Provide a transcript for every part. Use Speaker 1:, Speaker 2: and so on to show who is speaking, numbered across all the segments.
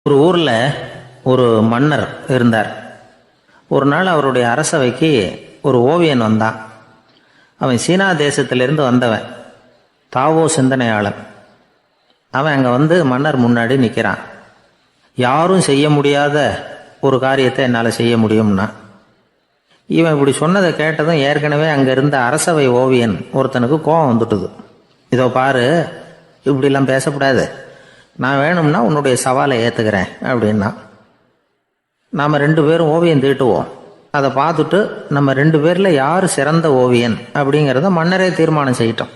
Speaker 1: ஒரு ஊரில் ஒரு மன்னர் இருந்தார். ஒரு நாள் அவருடைய அரசவைக்கு ஒரு ஓவியன் வந்தான். அவன் சீனா தேசத்திலிருந்து வந்தவன், தாவோ சிந்தனையாளன். அவன் அங்கே வந்து மன்னர் முன்னாடி நிற்கிறான். யாரும் செய்ய முடியாத ஒரு காரியத்தை என்னால் செய்ய முடியும்னா. இவன் இப்படி சொன்னதை கேட்டதும் ஏற்கனவே அங்கே இருந்த அரசவை ஓவியன் ஒருத்தனுக்கு கோபம் வந்துட்டுது. இதோ பாரு, இப்படிலாம் பேசக்கூடாது, நான் வேணும்னா உன்னுடைய சவாலை ஏற்றுக்கிறேன் அப்படின்னா. நாம் 2 பேரும் ஓவியம் தீட்டுவோம், அதை பார்த்துட்டு நம்ம 2 பேரில் யார் சிறந்த ஓவியன் அப்படிங்கிறத மன்னரே தீர்மானம் செய்யட்டும்,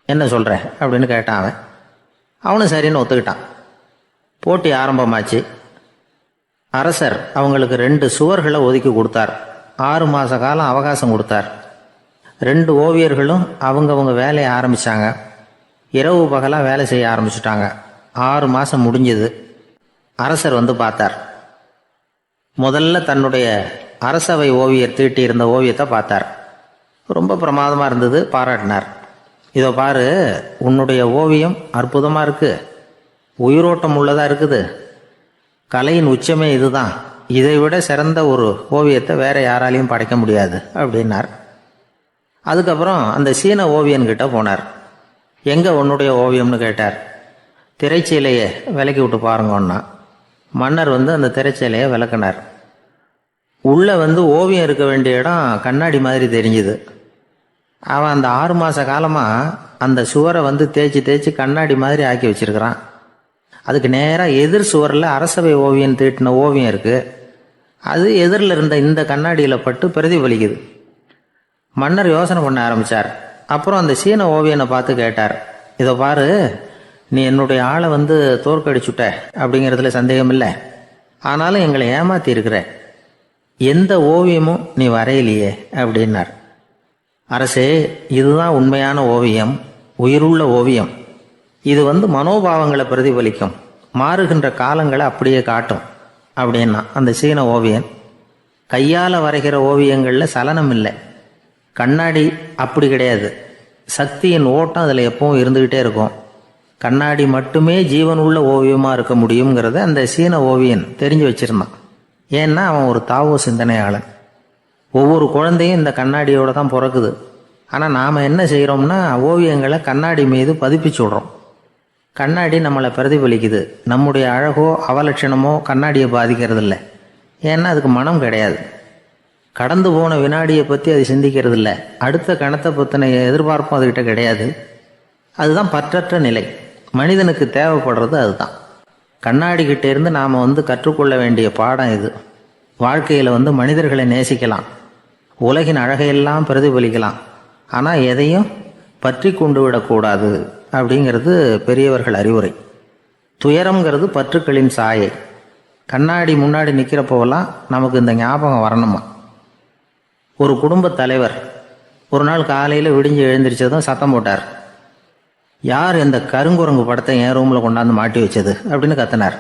Speaker 1: என்ன சொல்கிற அப்படின்னு கேட்டான். அவனும் சரின்னு ஒத்துக்கிட்டான். போட்டி ஆரம்பமாச்சு. அரசர் அவங்களுக்கு 2 சுவர்களை ஒதுக்கி கொடுத்தார். 6 மாத காலம் அவகாசம் கொடுத்தார். 2 ஓவியர்களும் அவங்கவுங்க வேலையை ஆரம்பித்தாங்க. இரவு பகலாக வேலை செய்ய ஆரம்பிச்சுட்டாங்க. 6 மாதம் முடிஞ்சது. அரசர் வந்து பார்த்தார். முதல்ல தன்னுடைய அரசவை ஓவியர் தீட்டியிருந்த ஓவியத்தை பார்த்தார். ரொம்ப பிரமாதமாக இருந்தது, பாராட்டினார். இதோ பாரு, உன்னுடைய ஓவியம் அற்புதமாக இருக்குது, உயிரோட்டம் உள்ளதாக இருக்குது, கலையின் உச்சமே இதுதான், இதை விட சிறந்த ஒரு ஓவியத்தை வேற யாராலையும் படைக்க முடியாது அப்படின்னார். அதுக்கப்புறம் அந்த சீன ஓவியன்கிட்ட போனார். எங்கே உன்னுடைய ஓவியம்னு கேட்டார். திரைச்சீலையை விலக்கி விட்டு பாருங்கன்னா. மன்னர் வந்து அந்த திரைச்சீலையை விளக்குனார். உள்ளே வந்து ஓவியம் இருக்க வேண்டிய இடம் கண்ணாடி மாதிரி தெரிஞ்சுது. அவன் அந்த 6 மாத காலமாக அந்த சுவரை வந்து தேய்ச்சி தேய்ச்சி கண்ணாடி மாதிரி ஆக்கி வச்சிருக்கிறான். அதுக்கு நேராக எதிர் சுவரில் அரசவை ஓவியம் தீட்டின ஓவியம் இருக்குது. அது எதிரில் இருந்த இந்த கண்ணாடியில் பட்டு பிரதிபலிக்குது. மன்னர் யோசனை பண்ண ஆரம்பித்தார். அப்புறம் அந்த சீன ஓவியனை பார்த்து கேட்டார். இதை பாரு, நீ என்னுடைய ஆளை வந்து தோற்கடிச்சுட்ட அப்படிங்கிறதுல சந்தேகம் இல்லை, ஆனாலும் எங்களை ஏமாற்றி இருக்கிற, எந்த ஓவியமும் நீ வரையிலையே அப்படின்னார். அரசே, இதுதான் உண்மையான ஓவியம், உயிருள்ள ஓவியம். இது வந்து மனோபாவங்களை பிரதிபலிக்கும், மாறுகின்ற காலங்களை அப்படியே காட்டும் அப்படின்னா அந்த சீன ஓவியன். கையால் வரைகிற ஓவியங்களில் சலனம் இல்லை, கண்ணாடி அப்படி கிடையாது, சக்தியின் ஓட்டம் அதில் எப்பவும் இருந்துக்கிட்டே இருக்கும், கண்ணாடி மட்டுமே ஜீவன் உள்ள ஓவியமாக இருக்க முடியுங்கிறத அந்த சீன ஓவியன் தெரிஞ்சு வச்சிருந்தான். ஏன்னா அவன் ஒரு தாவோ சிந்தனையாளன். ஒவ்வொரு குழந்தையும் இந்த கண்ணாடியோடு தான் பிறக்குது. ஆனால் நாம் என்ன செய்கிறோம்னா ஓவியங்களை கண்ணாடி மீது பதிப்பிச்சு விடுறோம். கண்ணாடி நம்மளை பிரதிபலிக்குது. நம்முடைய அழகோ அவலட்சணமோ கண்ணாடியை பாதிக்கிறது இல்லை. ஏன்னா அதுக்கு மனம் கிடையாது. கடந்து போன வினாடியை பற்றி அது சிந்திக்கிறது இல்லை. அடுத்த கணத்தை பற்றின எதிர்பார்ப்பும் அதுக்கிட்ட கிடையாது. அதுதான் பற்றற்ற நிலை. மனிதனுக்கு தேவைப்படுறது அதுதான். கண்ணாடிக்கிட்ட இருந்து நாம் வந்து கற்றுக்கொள்ள வேண்டிய பாடம் இது. வாழ்க்கையில் வந்து மனிதர்களை நேசிக்கலாம், உலகின் அழகையெல்லாம் பிரதிபலிக்கலாம், ஆனால் எதையும் பற்றி கொண்டு விடக்கூடாது அப்படிங்கிறது பெரியவர்கள் அறிவுரை. துயரம்ங்கிறது பற்றுக்களின் சாயை. கண்ணாடி முன்னாடி நிற்கிறப்போவெல்லாம் நமக்கு இந்த ஞாபகம் வரணுமா. ஒரு குடும்ப தலைவர் ஒரு நாள் காலையில் விடிஞ்சு எழுந்திரிச்சதும் சத்தம் போட்டார். யார் இந்த கருங்குரங்கு படத்தை என் ரூமில் கொண்டாந்து மாட்டி வச்சது அப்படின்னு கத்தினார்.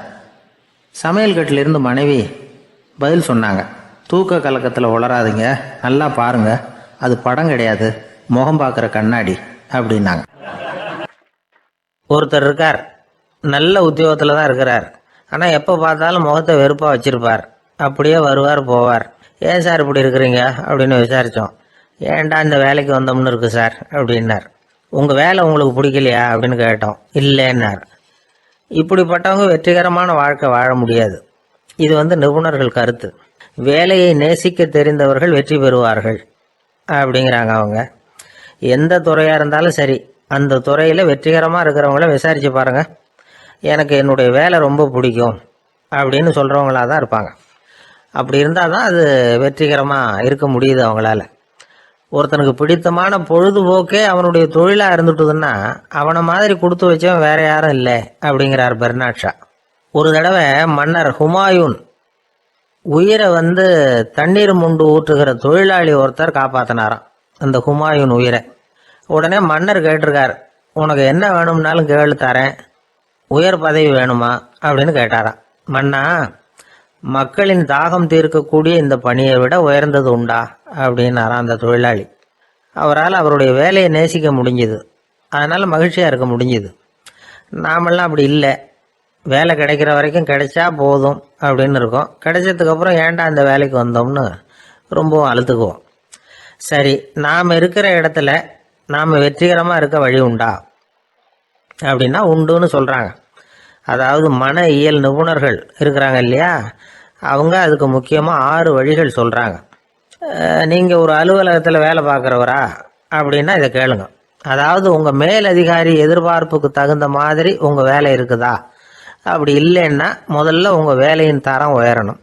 Speaker 1: சமையல் கட்டிலிருந்து மனைவி பதில் சொன்னாங்க. தூக்க கலக்கத்தில் உளராதிங்க, நல்லா பாருங்க, அது படம் கிடையாது, முகம் பார்க்குற கண்ணாடி அப்படின்னாங்க. ஒருத்தர் இருக்கார், நல்ல உத்தியோகத்தில் தான் இருக்கிறார், ஆனால் எப்போ பார்த்தாலும் முகத்தை வெறுப்பாக வச்சிருப்பார். அப்படியே வருவார் போவார். ஏன் சார் இப்படி இருக்கிறீங்க அப்படின்னு விசாரித்தோம். ஏன்டா இந்த வேலைக்கு வந்தோம்னு இருக்கு சார் அப்படின்னார். உங்கள் வேலை உங்களுக்கு பிடிக்கலையா அப்படின்னு கேட்டோம். இல்லைன்னார். இப்படிப்பட்டவங்க வெற்றிகரமான வாழ்க்கை வாழ முடியாது. இது வந்து நிபுணர்கள் கருத்து. வேலையை நேசிக்க தெரிந்தவர்கள் வெற்றி பெறுவார்கள் அப்படிங்கிறாங்க அவங்க. எந்த துறையாக இருந்தாலும் சரி, அந்த துறையில் வெற்றிகரமாக இருக்கிறவங்கள விசாரித்து பாருங்கள். எனக்கு என்னுடைய வேலை ரொம்ப பிடிக்கும் அப்படின்னு சொல்கிறவங்களாக தான் இருப்பாங்க. அப்படி இருந்தால் தான் அது வெற்றிகரமாக இருக்க முடியுது அவங்களால. ஒருத்தனுக்கு பிடித்தமான பொழுதுபோக்கே அவனுடைய தொழிலாக இருந்துட்டுதுன்னா அவனை மாதிரி கொடுத்து வச்சவன் வேற யாரும் இல்லை அப்படிங்கிறார் பெர்னாட் ஷா. ஒரு தடவை மன்னர் ஹுமாயூன் உயிரை வந்து தண்ணீர் முண்டு ஊற்றுகிற தொழிலாளி ஒருத்தர் காப்பாற்றினாராம் அந்த ஹுமாயூன் உயிரை. உடனே மன்னர் கேட்டிருக்கார், உனக்கு என்ன வேணும்னாலும் கேளு தரேன், உயர் பதவி வேணுமா அப்படின்னு கேட்டாராம். மன்னா, மக்களின் தாகம் தீர்க்கக்கூடிய இந்த பணியை விட உயர்ந்தது உண்டா அப்படின்னாராம் அந்த தொழிலாளி. அவரால் அவருடைய வேலையை நேசிக்க முடிஞ்சுது, அதனால் மகிழ்ச்சியாக இருக்க முடிஞ்சுது. நாமெல்லாம் அப்படி இல்லை. வேலை கிடைக்கிற வரைக்கும் கிடைச்சா போதும் அப்படின்னு இருக்கும். கிடைச்சதுக்கப்புறம் ஏன்டா இந்த வேலைக்கு வந்தோம்னு ரொம்பவும் அழுத்துக்குவோம். சரி, நாம் இருக்கிற இடத்துல நாம் வெற்றிகரமாக இருக்க வழி உண்டா அப்படின்னா உண்டுன்னு சொல்கிறாங்க. அதாவது மன இயல் நிபுணர்கள் இருக்கிறாங்க இல்லையா, அவங்க அதுக்கு முக்கியமாக 6 வழிகள் சொல்கிறாங்க. நீங்கள் ஒரு அலுவலகத்தில் வேலை பார்க்குறவரா அப்படின்னா இதை கேளுங்க. அதாவது உங்கள் மேலதிகாரி எதிர்பார்ப்புக்கு தகுந்த மாதிரி உங்கள் வேலை இருக்குதா? அப்படி இல்லைன்னா முதல்ல உங்கள் வேலையின் தரம் உயரணும்.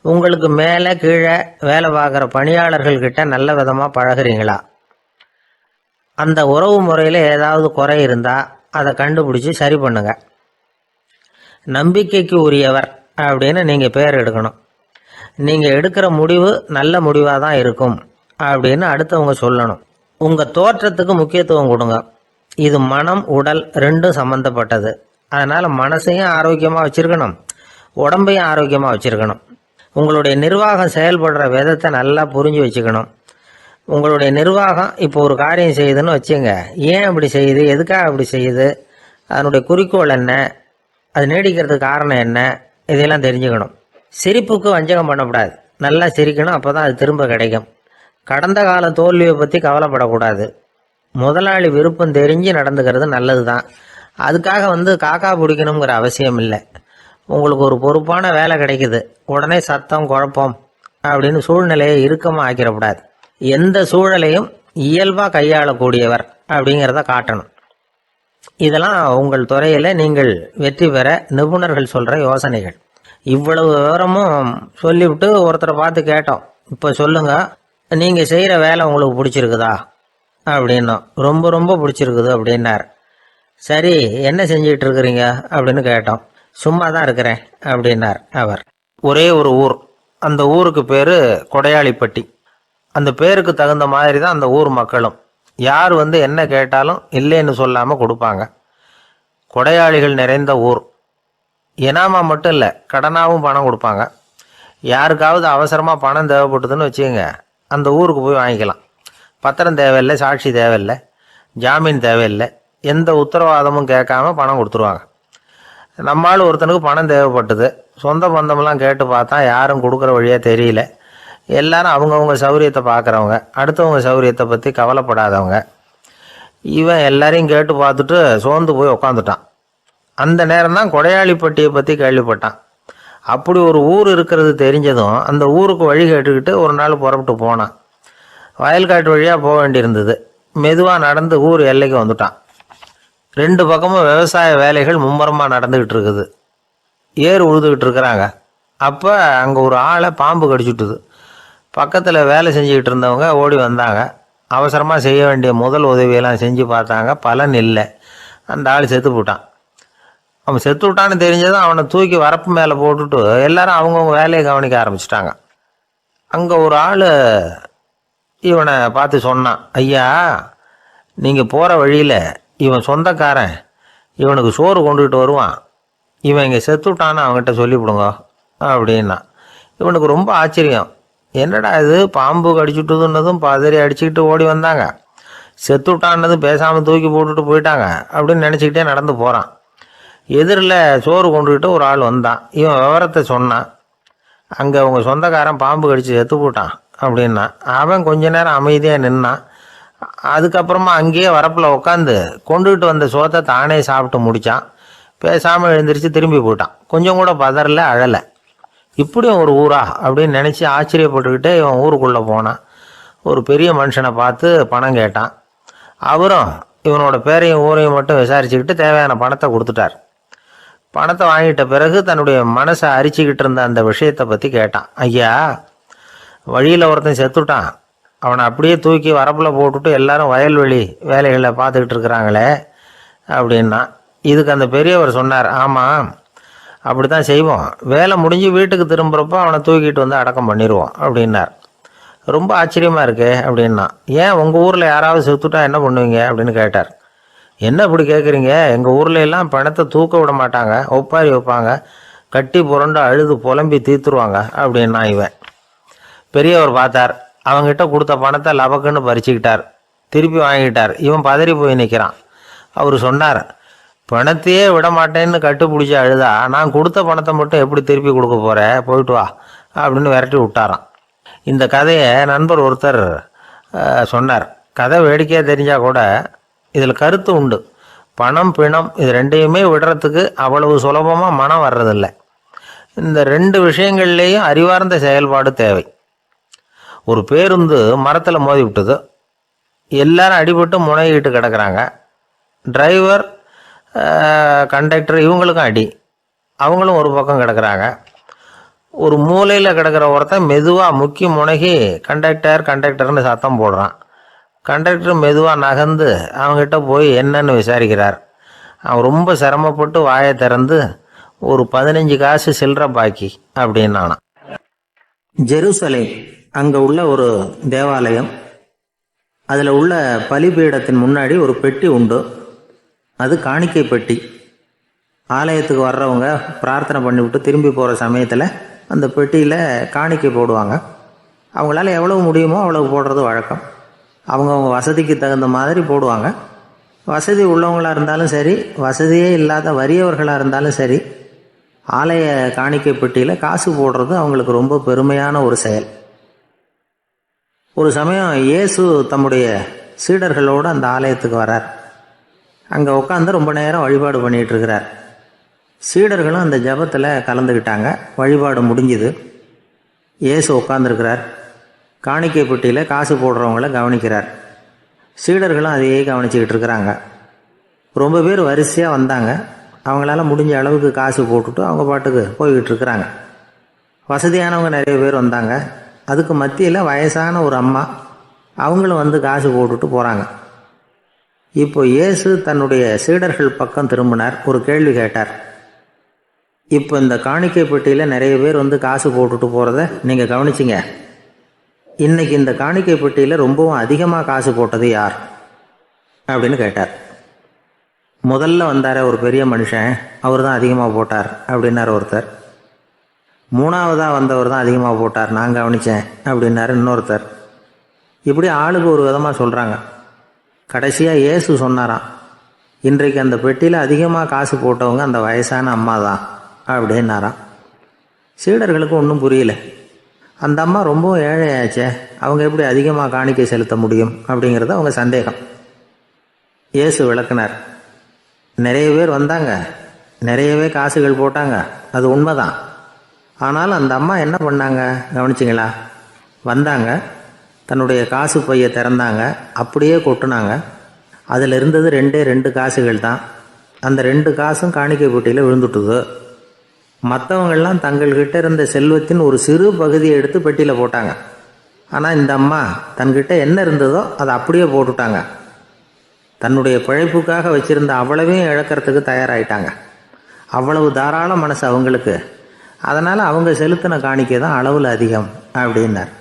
Speaker 1: உங்களுக்கு மேலே கீழே வேலை பார்க்குற பணியாளர்கள்கிட்ட நல்ல விதமாக பழகுறீங்களா? அந்த உறவு முறையில் ஏதாவது குறை இருந்தால் அதை கண்டுபிடிச்சி சரி பண்ணுங்க. நம்பிக்கைக்கு உரியவர் அப்படின்னு நீங்கள் பேர் எடுக்கணும். நீங்கள் எடுக்கிற முடிவு நல்ல முடிவாக தான் இருக்கும் அப்படின்னு அடுத்தவங்க சொல்லணும். உங்கள் தோற்றத்துக்கு முக்கியத்துவம் கொடுங்க. இது மனம் உடல் ரெண்டும் சம்மந்தப்பட்டது. அதனால் மனசையும் ஆரோக்கியமாக வச்சுருக்கணும், உடம்பையும் ஆரோக்கியமாக வச்சுருக்கணும். உங்களுடைய நிர்வாகம் செயல்படுற விதத்தை நல்லா புரிஞ்சு வச்சுக்கணும். உங்களுடைய நிர்வாகம் இப்போ ஒரு காரியம் செய்யுதுன்னு வச்சுங்க, ஏன் அப்படி செய்யுது, எதுக்காக அப்படி செய்யுது, அதனுடைய குறிக்கோள் என்ன, அது நீடிக்கிறதுக்கு காரணம் என்ன, இதெல்லாம் தெரிஞ்சுக்கணும். சிரிப்புக்கு வஞ்சகம் பண்ணக்கூடாது, நல்லா சிரிக்கணும், அப்போ தான் அது திரும்ப கிடைக்கும். கடந்த கால தோல்வியை பற்றி கவலைப்படக்கூடாது. முதலாளி விருப்பம் தெரிஞ்சு நடந்துக்கிறது நல்லது தான். அதுக்காக காக்கா பிடிக்கணுங்கிற அவசியம் இல்லை. உங்களுக்கு ஒரு பொறுப்பான வேலை கிடைக்குது, உடனே சத்தம் குழப்பம் அப்படின்னு சூழ்நிலையை இறுக்கமாக ஆக்கிடக்கூடாது. எந்த சூழலையும் இயல்பாக கையாளக்கூடியவர் அப்படிங்கிறத காட்டணும். இதெல்லாம் உங்கள் துறையில் நீங்கள் வெற்றி பெற நிபுணர்கள் சொல்கிற யோசனைகள். இவ்வளவு விவரமும் சொல்லிவிட்டு ஒருத்தரை பார்த்து கேட்டோம், இப்போ சொல்லுங்கள், நீங்கள் செய்கிற வேலை உங்களுக்கு பிடிச்சிருக்குதா அப்படின்னோம். ரொம்ப ரொம்ப பிடிச்சிருக்குது அப்படின்னார். சரி, என்ன செஞ்சிட்டு இருக்கிறீங்க அப்படின்னு கேட்டோம். சும்மா தான் இருக்கிறேன் அப்படின்னார் அவர். ஒரே ஒரு ஊர், அந்த ஊருக்கு பேர் கொடையாளிப்பட்டி. அந்த பேருக்கு தகுந்த மாதிரி தான் அந்த ஊர் மக்களும். யார் என்ன கேட்டாலும் இல்லைன்னு சொல்லாமல் கொடுப்பாங்க. கொடையாளிகள் நிறைந்த ஊர். இனாமா மட்டும் இல்லை, கடனாகவும் பணம் கொடுப்பாங்க. யாருக்காவது அவசரமாக பணம் தேவைப்பட்டதுன்னு வச்சுக்கோங்க, அந்த ஊருக்கு போய் வாங்கிக்கலாம். பத்திரம் தேவையில்லை, சாட்சி தேவையில்லை, ஜாமீன் தேவையில்லை, எந்த உத்தரவாதமும் கேட்காம பணம் கொடுத்துருவாங்க. நம்மளால் ஒருத்தனுக்கு பணம் தேவைப்பட்டது, சொந்த பந்தமெல்லாம் கேட்டு பார்த்தா யாரும் கொடுக்குற வழியாக தெரியல. எல்லாரும் அவங்கவுங்க சௌரியத்தை பார்க்குறவங்க, அடுத்தவங்க சௌரியத்தை பற்றி கவலைப்படாதவங்க. இவன் எல்லாரையும் கேட்டு பார்த்துட்டு சோர்ந்து போய் உக்காந்துட்டான். அந்த நேரம் தான் கொடையாளிப்பட்டியை பற்றி கேள்விப்பட்டான். அப்படி ஒரு ஊர் இருக்கிறது தெரிஞ்சதும் அந்த ஊருக்கு வழி கேட்டுக்கிட்டு ஒரு நாள் புறப்பட்டு போனான். வயல்காட்டு வழியாக போக வேண்டியிருந்தது. மெதுவாக நடந்து ஊர் எல்லைக்கு வந்துட்டான். 2 பக்கமும் விவசாய வேலைகள் மும்முரமாக நடந்துக்கிட்டு இருக்குது. ஏர் உழுதுகிட்டு இருக்கிறாங்க. அப்போ அங்கே ஒரு ஆளை பாம்பு கடிச்சுட்டுது. பக்கத்தில் வேலை செஞ்சுக்கிட்டு இருந்தவங்க ஓடி வந்தாங்க. அவசரமாக செய்ய வேண்டிய முதல் உதவியெல்லாம் செஞ்சு பார்த்தாங்க, பலன் இல்லை. அந்த ஆள் செத்து போட்டான். அவன் செத்து விட்டான்னு தெரிஞ்சதும் அவனை தூக்கி வரப்பு மேலே போட்டுட்டு எல்லாரும் அவங்கவுங்க வேலையை கவனிக்க ஆரம்பிச்சிட்டாங்க. அங்கே ஒரு ஆள் இவனை பார்த்து சொன்னான், ஐயா, நீங்கள் போகிற வழியில் இவன் சொந்தக்காரன், இவனுக்கு சோறு கொண்டுகிட்டு வருவான், இவன் இங்கே செத்துட்டான்னு அவங்ககிட்ட சொல்லிவிடுங்க அப்படின்னா. இவனுக்கு ரொம்ப ஆச்சரியம். என்னடா இது, பாம்பு கடிச்சுட்டுதுன்னதும் பதறி அடிச்சுக்கிட்டு ஓடி வந்தாங்க, செத்துட்டான்னதும் பேசாமல் தூக்கி போட்டுட்டு போயிட்டாங்க அப்படின்னு நினச்சிக்கிட்டே நடந்து போகிறான். எதிரில் சோறு கொண்டுக்கிட்டு ஒரு ஆள் வந்தான். இவன் விவரத்தை சொன்னான். அங்கே அவங்க சொந்தக்காரன் பாம்பு கடிச்சு செத்து போட்டான் அப்படின்னா. அவன் கொஞ்ச நேரம் அமைதியாக நின்னான். அதுக்கப்புறமா அங்கேயே வரப்பில் உட்காந்து கொண்டுகிட்டு வந்த சோத்தை தானே சாப்பிட்டு முடித்தான். பேசாமல் எழுந்திரிச்சு திரும்பி போயிட்டான். கொஞ்சம் கூட பதறல, அழலை. இப்படியும் ஒரு ஊரா அப்படின்னு நினச்சி ஆச்சரியப்பட்டுக்கிட்டே இவன் ஊருக்குள்ளே போனான். ஒரு பெரிய மனுஷனை பார்த்து பணம் கேட்டான். அவரும் இவனோட பேரையும் ஊரையும் மட்டும் விசாரிச்சுக்கிட்டு தேவையான பணத்தை கொடுத்துட்டார். பணத்தை வாங்கிட்ட பிறகு தன்னுடைய மனசை அரிச்சிக்கிட்டு இருந்த அந்த விஷயத்தை பற்றி கேட்டான். ஐயா, வழியில் ஒருத்தன் செத்துட்டான், அவனை அப்படியே தூக்கி வரப்பில் போட்டுட்டு எல்லாரும் வயல்வெளி வேலைகளை பார்த்துக்கிட்டு இருக்கிறாங்களே அப்படின்னா. இதுக்கு அந்த பெரியவர் சொன்னார், ஆமாம், அப்படி தான் செய்வோம், வேலை முடிஞ்சு வீட்டுக்கு திரும்புகிறப்போ அவனை தூக்கிட்டு வந்து அடக்கம் பண்ணிடுவோம் அப்படின்னார். ரொம்ப ஆச்சரியமாக இருக்கே அப்படின்னா. ஏன் உங்கள் ஊரில் யாராவது செத்துட்டா என்ன பண்ணுவீங்க அப்படின்னு கேட்டார். என்ன இப்படி கேட்குறீங்க, எங்கள் ஊரில் எல்லாம் பணத்தை தூக்க விட மாட்டாங்க, ஒப்பாரி வைப்பாங்க, கட்டி புரண்டு அழுது புலம்பி தீர்த்துருவாங்க அப்படின்னா. இவன் பெரியவர் பார்த்தார். அவங்ககிட்ட கொடுத்த பணத்தை லபக்குன்னு பறிச்சுக்கிட்டார். திருப்பி வாங்கிட்டார். இவன் பதறி போய் நிற்கிறான். அவர் சொன்னார், பணத்தையே விட மாட்டேன்னு கட்டுப்பிடிச்சி அழுதா நான் கொடுத்த பணத்தை மட்டும் எப்படி திருப்பி கொடுக்க போகிறேன், போயிட்டு வா அப்படின்னு விரட்டி விட்டாராம். இந்த கதையை நண்பர் ஒருத்தர் சொன்னார். கதை வேடிக்கையாக தெரிஞ்சால் கூட இதில் கருத்து உண்டு. பணம் பிணம் இது ரெண்டையுமே விடுறதுக்கு அவ்வளவு சுலபமாக மனம் வர்றதில்லை. இந்த ரெண்டு விஷயங்கள்லேயும் அறிவார்ந்த செயல்பாடு தேவை. ஒரு பேருந்து மரத்தில் மோதி விட்டது. எல்லாரும் அடிபட்டு முனைகிட்டு கிடக்கிறாங்க. டிரைவர், கண்டக்டர் இவங்களுக்கும் அடி. அவங்களும் ஒரு பக்கம் கிடக்கிறாங்க. ஒரு மூலையில் கிடக்கிற ஒருத்தன் மெதுவாக முக்கி முனகி கண்டக்டர்னு சத்தம் போடுறான். கண்டக்டர் மெதுவாக நகர்ந்து அவங்ககிட்ட போய் என்னன்னு விசாரிக்கிறார். அவன் ரொம்ப சிரமப்பட்டு வாயை திறந்து ஒரு 15 காசு சில்லற பாக்கி அப்படின்னானான். ஜெருசலேம் அங்கே உள்ள ஒரு தேவாலயம். அதில் உள்ள பலிபீடத்தின் முன்னாடி ஒரு பெட்டி உண்டு. அது காணிக்கை பெட்டி. ஆலயத்துக்கு வர்றவங்க பிரார்த்தனை பண்ணிவிட்டு திரும்பி போகிற சமயத்தில் அந்த பெட்டியில் காணிக்கை போடுவாங்க. அவங்களால எவ்வளவு முடியுமோ அவ்வளவு போடுறது வழக்கம். அவங்கவுங்க வசதிக்கு தகுந்த மாதிரி போடுவாங்க. வசதி உள்ளவங்களாக இருந்தாலும் சரி, வசதியே இல்லாத வறியவர்களாக இருந்தாலும் சரி, ஆலய காணிக்கை பெட்டியில் காசு போடுறது அவங்களுக்கு ரொம்ப பெருமையான ஒரு செயல். ஒரு சமயம் இயேசு தம்முடைய சீடர்களோடு அந்த ஆலயத்துக்கு வரார். அங்கே உட்காந்து ரொம்ப நேரம் வழிபாடு பண்ணிகிட்டு இருக்கிறார். சீடர்களும் அந்த ஜபத்தில் கலந்துக்கிட்டாங்க. வழிபாடு முடிஞ்சுது. இயேசு உட்காந்துருக்கிறார். காணிக்கை பெட்டியில் காசு போடுறவங்கள கவனிக்கிறார். சீடர்களும் அதையே கவனிச்சுக்கிட்டு இருக்கிறாங்க. ரொம்ப பேர் வரிசையாக வந்தாங்க. அவங்களால முடிஞ்ச அளவுக்கு காசு போட்டுட்டு அவங்க பாட்டுக்கு போய்கிட்டு இருக்கிறாங்க. வசதியானவங்க நிறைய பேர் வந்தாங்க. அதுக்கு மத்தியில் வயசான ஒரு அம்மா, அவங்களும் வந்து காசு போட்டுட்டு போகிறாங்க. இப்போ இயேசு தன்னுடைய சீடர்கள் பக்கம் திரும்பினார். ஒரு கேள்வி கேட்டார். இப்போ இந்த காணிக்கை பெட்டியில் நிறைய பேர் வந்து காசு போட்டுட்டு போகிறத நீங்கள் கவனிச்சிங்க. இன்றைக்கி இந்த காணிக்கை பெட்டியில் ரொம்பவும் அதிகமாக காசு போட்டது யார் அப்படின்னு கேட்டார். முதல்ல வந்தார ஒரு பெரிய மனுஷன், அவர் தான் அதிகமாக போட்டார் அப்படின்னார் ஒருத்தர். மூணாவதாக வந்தவர் தான் அதிகமாக போட்டார், நான் கவனித்தேன் அப்படின்னாரு இன்னொருத்தர். இப்படி ஆளுக்கு ஒரு விதமாக சொல்கிறாங்க. கடைசியாக இயேசு சொன்னாராம், இன்றைக்கு அந்த பெட்டியில் அதிகமாக காசு போட்டவங்க அந்த வயசான அம்மா தான் அப்படின்னாராம். சீடர்களுக்கு ஒன்றும் புரியல. அந்த அம்மா ரொம்பவும் ஏழையாச்சே, அவங்க எப்படி அதிகமாக காணிக்கை செலுத்த முடியும் அப்படிங்கிறது அவங்க சந்தேகம். இயேசு விளக்குனார். நிறைய பேர் வந்தாங்க, நிறையவே காசுகள் போட்டாங்க, அது உண்மைதான். ஆனால் அந்த அம்மா என்ன பண்ணாங்க கவனிச்சிங்களா? வந்தாங்க, தன்னுடைய காசு பையை திறந்தாங்க, அப்படியே கொட்டுனாங்க. அதில் இருந்தது 2 காசுகள் தான். அந்த 2 காசும் காணிக்கை பெட்டியில் விழுந்துட்டுது. மற்றவங்கள்லாம் தங்கள்கிட்ட இருந்த செல்வத்தின் ஒரு சிறு பகுதியை எடுத்து பெட்டியில் போட்டாங்க. ஆனால் இந்த அம்மா தன்கிட்ட என்ன இருந்ததோ அதை அப்படியே போட்டுட்டாங்க. தன்னுடைய பிழைப்புக்காக வச்சுருந்த அவ்வளவையும் இழக்கிறதுக்கு தயாராகிட்டாங்க. அவ்வளவு தாராள மனசு அவங்களுக்கு. அதனால் அவங்க செலுத்தின காணிக்கை தான் அளவில் அதிகம் அப்படின்னார்.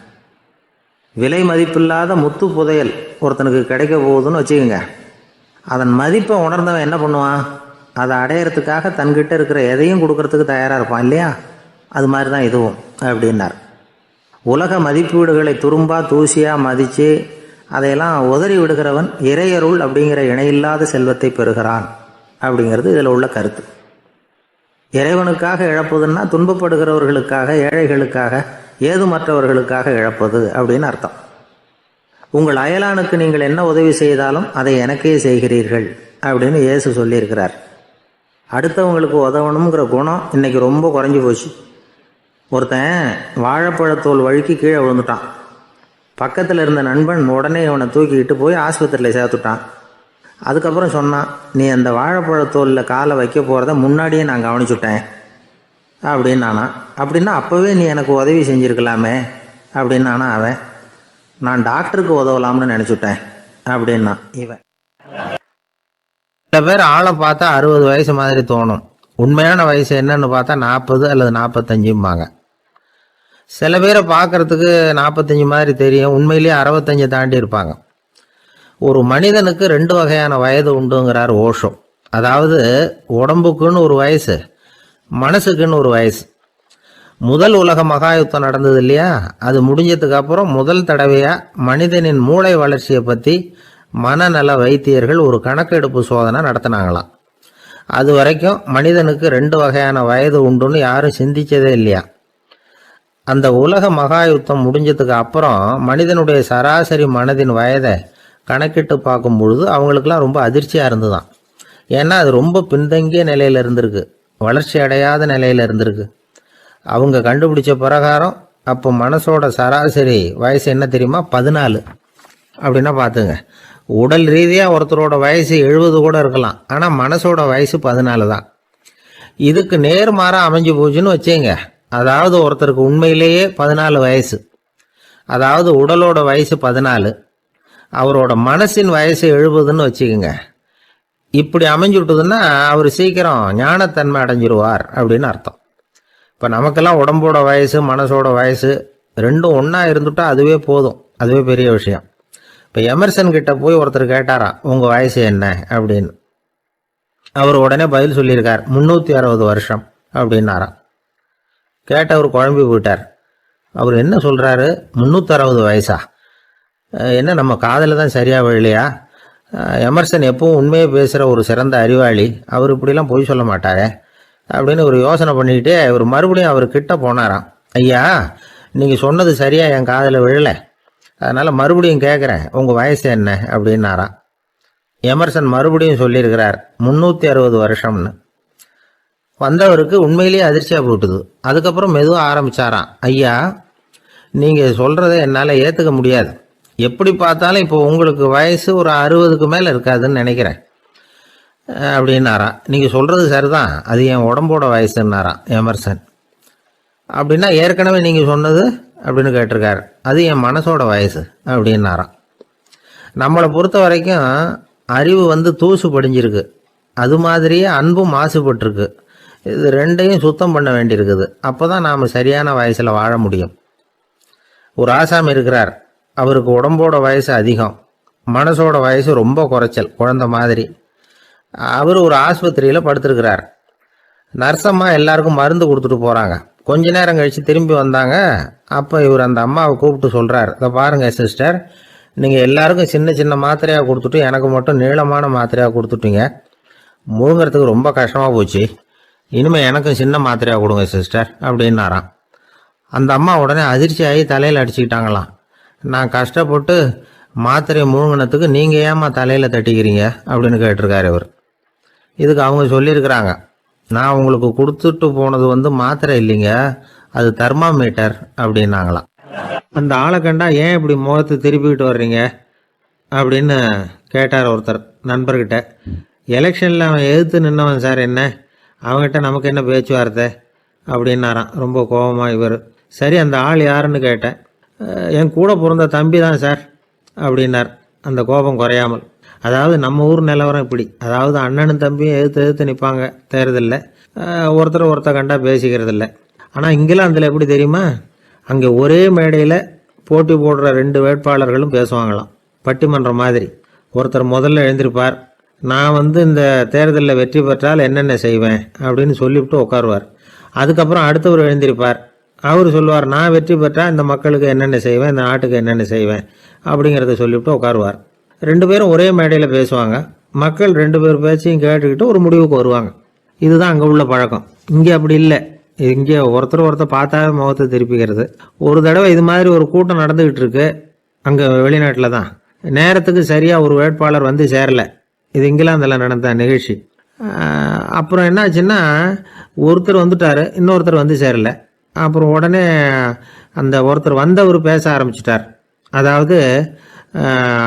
Speaker 1: விலை மதிப்பில்லாத முத்து புதையல் ஒருத்தனுக்கு கிடைக்க போகுதுன்னு வச்சுக்கோங்க. அதன் மதிப்பை உணர்ந்தவன் என்ன பண்ணுவான்? அதை அடையிறதுக்காக தன்கிட்ட இருக்கிற எதையும் கொடுக்கறதுக்கு தயாராக இருப்பான் இல்லையா? அது மாதிரி தான் இதுவும் அப்படின்னார். உலக மதிப்பீடுகளை துரும்பா தூசியாக மதித்து அதையெல்லாம் உதறி விடுகிறவன் இறையருள் அப்படிங்கிற இணையில்லாத செல்வத்தை பெறுகிறான் அப்படிங்கிறது இதில் உள்ள கருத்து. இறைவனுக்காக இழப்பதுன்னா துன்பப்படுகிறவர்களுக்காக, ஏழைகளுக்காக, ஏதுமற்றவர்களுக்காக இழப்பது அப்படின்னு அர்த்தம். உங்கள் அயலானுக்கு நீங்கள் என்ன உதவி செய்தாலும் அதை எனக்கே செய்கிறீர்கள் அப்படின்னு இயேசு சொல்லியிருக்கிறார். அடுத்தவங்களுக்கு உதவணுங்கிற குணம் இன்றைக்கி ரொம்ப குறைஞ்சி போச்சு. ஒருத்தன் வாழைப்பழத்தோல் வழுக்கி கீழே விழுந்துட்டான். பக்கத்தில் இருந்த நண்பன் உடனே இவனை தூக்கிக்கிட்டு போய் ஆஸ்பத்திரியில் சேர்த்துட்டான். அதுக்கப்புறம் சொன்னான், நீ அந்த வாழைப்பழத்தோலில் காலை வைக்க போகிறத முன்னாடியே நான் கவனிச்சுட்டேன் அப்படின்னானா. அப்படின்னா அப்போவே நீ எனக்கு உதவி செஞ்சுருக்கலாமே அப்படின்னானா அவன். நான் டாக்டருக்கு உதவலாம்னு நினச்சிட்டேன் அப்படின்னா இவன். சில பேர் ஆளை பார்த்தா 60 வயசு மாதிரி தோணும். உண்மையான வயசு என்னன்னு பார்த்தா 40 அல்லது 45 சில பேரை பார்க்கறதுக்கு 45 மாதிரி தெரியும், உண்மையிலேயே 65 தாண்டி இருப்பாங்க. ஒரு மனிதனுக்கு 2 வகையான வயது உண்டுங்கிறார் ஓஷோ. அதாவது உடம்புக்குன்னு ஒரு வயசு, மனசுக்குன்னு ஒரு வயசு. முதல் உலக மகாயுத்தம் நடந்தது இல்லையா, அது முடிஞ்சதுக்கு அப்புறம் முதல் தடவையாக மனிதனின் மூளை வளர்ச்சியை பற்றி மனநல வைத்தியர்கள் ஒரு கணக்கெடுப்பு சோதனை நடத்தினாங்களாம். அது வரைக்கும் மனிதனுக்கு 2 வகையான வயது உண்டுன்னு யாரும் சிந்திச்சதே இல்லையா. அந்த உலக மகா யுத்தம் முடிஞ்சதுக்கு அப்புறம் மனிதனுடைய சராசரி மனதின் வயதை கணக்கிட்டு பார்க்கும் பொழுது அவங்களுக்கெல்லாம் ரொம்ப அதிர்ச்சியாக இருந்துதான். ஏன்னா அது ரொம்ப பின்தங்கிய நிலையில் இருந்திருக்கு, வளர்ச்சி அடையாத நிலையில் இருந்திருக்கு. அவங்க கண்டுபிடிச்ச பிரகாரம் அப்போ மனசோட சராசரி வயசு என்ன தெரியுமா? 14. அப்படின்னா பார்த்துங்க, உடல் ரீதியாக ஒருத்தரோட வயசு 70 கூட இருக்கலாம், ஆனால் மனசோட வயசு 14 தான். இதுக்கு நேர்மாறாக அமைஞ்சு போச்சுன்னு வச்சேங்க. அதாவது ஒருத்தருக்கு உண்மையிலேயே 14 வயசு, அதாவது உடலோட வயசு 14, அவரோட மனசின் வயசு 70ன்னு வச்சுக்கோங்க. இப்படி அமைஞ்சுட்டுதுன்னா அவர் சீக்கிரம் ஞானத்தன்மை அடைஞ்சிருவார் அப்படின்னு அர்த்தம். இப்போ நமக்கெல்லாம் உடம்போட வயசு மனசோட வயசு ரெண்டும் ஒன்றா இருந்துட்டா அதுவே போதும், அதுவே பெரிய விஷயம். இப்போ எமர்சன் கிட்ட போய் ஒருத்தர் கேட்டாராம், உங்கள் வயசு என்ன அப்படின்னு. அவர் உடனே பதில் சொல்லியிருக்கார், 360 வருஷம் அப்படின்னாராம். கேட்டவர் குழம்பி போயிட்டார். அவர் என்ன சொல்கிறாரு, 360 வயசா? என்ன நம்ம காதில் தான் சரியாக விழலையா? எமர்சன் எப்பவும் உண்மையை பேசுகிற ஒரு சிறந்த அறிவாளி, அவர் இப்படிலாம் பொய் சொல்ல மாட்டாரே அப்படின்னு ஒரு யோசனை பண்ணிக்கிட்டே இவர் மறுபடியும் அவர் கிட்ட போனாராம். ஐயா, நீங்கள் சொன்னது சரியாக என் காதில் விழலை, அதனால் மறுபடியும் கேட்குறேன், உங்கள் வயசு என்ன அப்படின்னாராம். எமர்சன் மறுபடியும் சொல்லியிருக்கிறார், 360 வருஷம்னு. வந்தவருக்கு உண்மையிலேயே அதிர்ச்சியாக போட்டுது. அதுக்கப்புறம் மெதுவாக ஆரம்பித்தாராம், ஐயா நீங்கள் சொல்கிறத என்னால் ஏற்றுக்க முடியாது. எப்படி பார்த்தாலும் இப்போ உங்களுக்கு வயசு ஒரு 60க்கு மேலே இருக்காதுன்னு நினைக்கிறேன் அப்படின்னாராம். நீங்கள் சொல்கிறது சரிதான், அது என் உடம்போட வயசுன்னாராம் எமர்சன். அப்படின்னா ஏற்கனவே நீங்கள் சொன்னது அப்படின்னு கேட்டிருக்காரு, அது என் மனசோட வயசு அப்படின்னாராம். நம்மளை பொறுத்த வரைக்கும் அறிவு தூசு படிஞ்சிருக்கு, அது மாதிரியே அன்பும் மாசுபட்டிருக்கு. இது ரெண்டையும் சுத்தம் பண்ண வேண்டியிருக்குது. அப்போ தான் நாம் சரியான வயசில் வாழ முடியும். ஒரு ஆசாமி இருக்கிறார், அவருக்கு உடம்போட வயசு அதிகம், மனசோட வயசு ரொம்ப குறைச்சல், குழந்தை மாதிரி. அவர் ஒரு ஆஸ்பத்திரியில் படுத்திருக்கிறார். நர்சம்மா எல்லாருக்கும் மருந்து கொடுத்துட்டு போகிறாங்க. கொஞ்ச நேரம் கழித்து திரும்பி வந்தாங்க. அப்போ இவர் அந்த அம்மாவை கூப்பிட்டு சொல்கிறார், இதை பாருங்கள் சிஸ்டர், நீங்கள் எல்லாருக்கும் சின்ன சின்ன மாத்திரையாக கொடுத்துட்டு எனக்கு மட்டும் நீளமான மாத்திரையாக கொடுத்துட்டீங்க. முழுங்கிறதுக்கு ரொம்ப கஷ்டமாக போச்சு. இனிமேல் எனக்கும் சின்ன மாத்திரையாக கொடுங்க சிஸ்டர் அப்படின்னாராம். அந்த அம்மா உடனே அதிர்ச்சியாகி தலையில் அடிச்சுக்கிட்டாங்களாம். நான் கஷ்டப்பட்டு மாத்திரையை முழுங்கினத்துக்கு நீங்கள் ஏம்மா தலையில் தட்டிக்கிறீங்க அப்படின்னு கேட்டிருக்காரு இவர். இதுக்கு அவங்க சொல்லியிருக்கிறாங்க, நான் உங்களுக்கு கொடுத்துட்டு போனது மாத்திரை இல்லைங்க, அது தெர்மாமீட்டர் அப்படின்னாங்களாம். அந்த ஆளை கண்டா ஏன் இப்படி முகத்தை திருப்பிக்கிட்டு வர்றீங்க அப்படின்னு கேட்டார் ஒருத்தர் நண்பர்கிட்ட. எலெக்ஷனில் அவன் எதிர்த்து நின்னவன் சார், என்ன அவங்ககிட்ட நமக்கு என்ன பேச்சுவார்த்தை அப்படின்னாராம் ரொம்ப கோபமாக இவர். சரி, அந்த ஆள் யாருன்னு கேட்டேன். என் கூட பிறந்த தம்பி தான் சார் அப்படின்னார் அந்த கோபம் குறையாமல். அதாவது நம்ம ஊர் நிலவரம் இப்படி, அதாவது அண்ணனும் தம்பியும் எதிர்த்து நிற்பாங்க தேர்தலில், ஒருத்தர் கண்டா பேசிக்கிறதில்ல. ஆனால் இங்கிலாந்தில் எப்படி தெரியுமா, அங்கே ஒரே மேடையில் போட்டி போடுற 2 வேட்பாளர்களும் பேசுவாங்களாம், பட்டிமன்றம் மாதிரி. ஒருத்தர் முதல்ல எழுந்திருப்பார், நான் இந்த தேர்தலில் வெற்றி பெற்றால் என்னென்ன செய்வேன் அப்படின்னு சொல்லிவிட்டு உட்காருவார். அதுக்கப்புறம் அடுத்தவர் எழுந்திருப்பார், அவர் சொல்லுவார், நான் வெற்றி பெற்றால் இந்த மக்களுக்கு என்னென்ன செய்வேன், இந்த நாட்டுக்கு என்னென்ன செய்வேன் அப்படிங்கிறத சொல்லிவிட்டு உட்காருவார். 2 பேரும் ஒரே மேடையில் பேசுவாங்க. மக்கள் 2 பேர் பேச்சையும் கேட்டுக்கிட்டு ஒரு முடிவுக்கு வருவாங்க. இதுதான் அங்கே உள்ள பழக்கம். இங்கே அப்படி இல்லை. இங்கே ஒருத்தர் பார்த்தாவே முகத்தை திருப்பிக்கிறது. ஒரு தடவை இது மாதிரி ஒரு கூட்டம் நடந்துக்கிட்டு இருக்கு அங்கே வெளிநாட்டில் தான். நேரத்துக்கு சரியாக ஒரு வேட்பாளர் சேரலை. இது இங்கிலாந்தில் நடந்த நிகழ்ச்சி. அப்புறம் என்னாச்சுன்னா, ஒருத்தர் வந்துட்டார், இன்னொருத்தர் சேரலை. அப்புறம் உடனே அந்த ஒருத்தர் வந்தவர் பேச ஆரம்பிச்சிட்டார். அதாவது